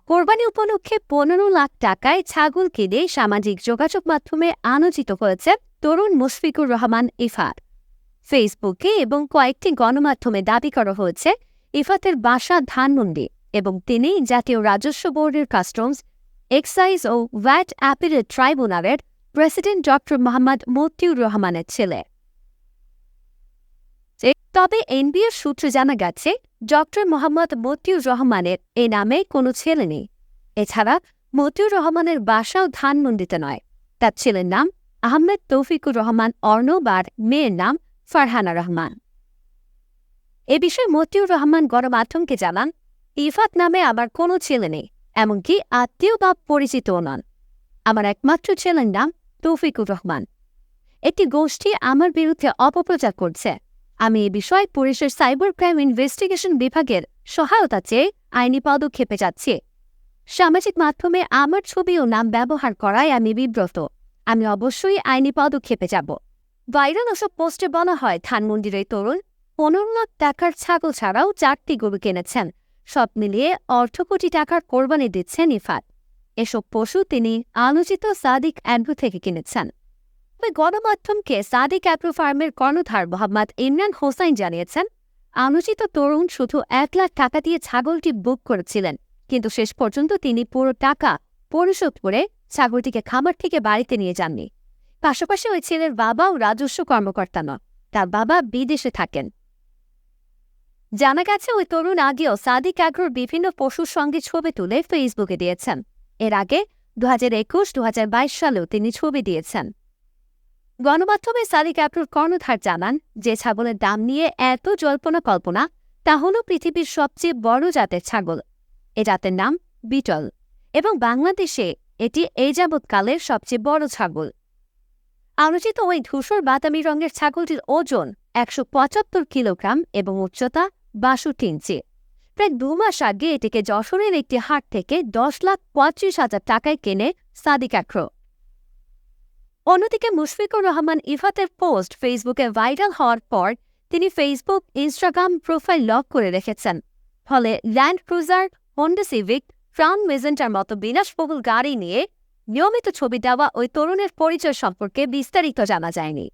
কোরবানি উপলক্ষে ১৫ লাখ টাকায় ছাগল কিনে সামাজিক যোগাযোগ মাধ্যমে আলোচিত হয়েছে তরুণ মুশফিকুর রহমান ইফাত। ফেসবুকে এবং কয়েকটি গণমাধ্যমে দাবি করা হয়েছে ইফাতের বাসা ধানমন্ডি এবং তিনি জাতীয় রাজস্ব বোর্ডের কাস্টমস, এক্সাইজ ও ভ্যাট অ্যাপিলেট ট্রাইব্যুনালের প্রেসিডেন্ট ড মোহাম্মদ মতিউর রহমানের ছেলে। তবে এনবিআর সূত্রে জানা গেছে ড মোহাম্মদ মতিউর রহমানের এ নামে কোনো ছেলে নেই। এছাড়া মতিউর রহমানের বাসাও ধানমন্ডিতে নয়, তার ছেলের নাম আহমেদ তৌফিকুর রহমান অর্ণব আর মেয়ের নাম ফারহানা রহমান। এ বিষয়ে মতিউর রহমান গণমাধ্যমকে জানান, ইফাত নামে আমার কোনো ছেলে নেই, এমনকি আত্মীয় বা পরিচিতও নন। আমার একমাত্র ছেলের নাম তৌফিকুর রহমান। একটি গোষ্ঠী আমার বিরুদ্ধে অপপ্রচার করছে। আমি এ বিষয়ে পুলিশের সাইবার ক্রাইম ইনভেস্টিগেশন বিভাগের সহায়তা চেয়ে আইনি পদক্ষেপে যাচ্ছি। সামাজিক মাধ্যমে আমার ছবি ও নাম ব্যবহার করায় আমি বিব্রত। আমি অবশ্যই আইনি পদক্ষেপে যাব। ভাইরাল ওসব পোস্টে বলা হয় ধানমন্ডির এই তরুণ ১৫ লাখ টাকার ছাগল ছাড়াও ৪টি গরু কিনেছেন। সব মিলিয়ে অর্ধকোটি টাকার কোরবানি দিচ্ছেন ইফাত। এসব পশু তিনি আলোচিত সাদিক অ্যাগ্রো থেকে কিনেছেন। তবে গণমাধ্যমকে সাদিক অ্যাগ্রো ফার্মের কর্ণধার মোহাম্মদ ইমরান হোসাইন জানিয়েছেন, আলোচিত তরুণ শুধু ১ লাখ টাকা দিয়ে ছাগলটি বুক করেছিলেন, কিন্তু শেষ পর্যন্ত তিনি পুরো টাকা পরিশোধ করে ছাগলটিকে খামার থেকে বাড়িতে নিয়ে যাননি। পাশাপাশি ওই ছেলের বাবাও রাজস্ব কর্মকর্তা নন, তার বাবা বিদেশে থাকেন। জানা গেছে ওই তরুণ আগেও সাদিক অ্যাগ্রোর বিভিন্ন পশুর সঙ্গে ছবি তুলে ফেসবুকে দিয়েছেন। এর আগে ২০২১-২০২২ সালেও তিনি ছবি দিয়েছেন। গণমাধ্যমে সাদিক অ্যাগ্রোর কর্ণধার জানান, যে ছাগলের দাম নিয়ে এত জল্পনা কল্পনা তা হল পৃথিবীর সবচেয়ে বড় জাতের ছাগল। এ জাতের নাম বিটল এবং বাংলাদেশে এটি এই যাবৎকালের সবচেয়ে বড় ছাগল। আলোচিত ওই ধূসর বাদামি রঙের ছাগলটির ওজন ১৭৫ কিলোগ্রাম এবং উচ্চতা ৬২ ইঞ্চি। প্রায় ২ মাস আগে এটিকে যশোরের একটি হাট থেকে ১০,৩৫,০০০ টাকায় কেনে সাদিক অ্যাগ্রো। অন্যদিকে মুশফিকুর রহমান ইফাতের পোস্ট ফেসবুকে ভাইরাল হওয়ার পর তিনি ফেসবুক, ইনস্টাগ্রাম প্রোফাইল লক করে রেখেছেন। ফলে land cruiser, Honda civic, crown মেজেন্টার মতো বিলাসবহুল গাড়ি নিয়ে নিয়মিত ছবি দেওয়া ওই তরুণের পরিচয় সম্পর্কে বিস্তারিত জানা যায়নি।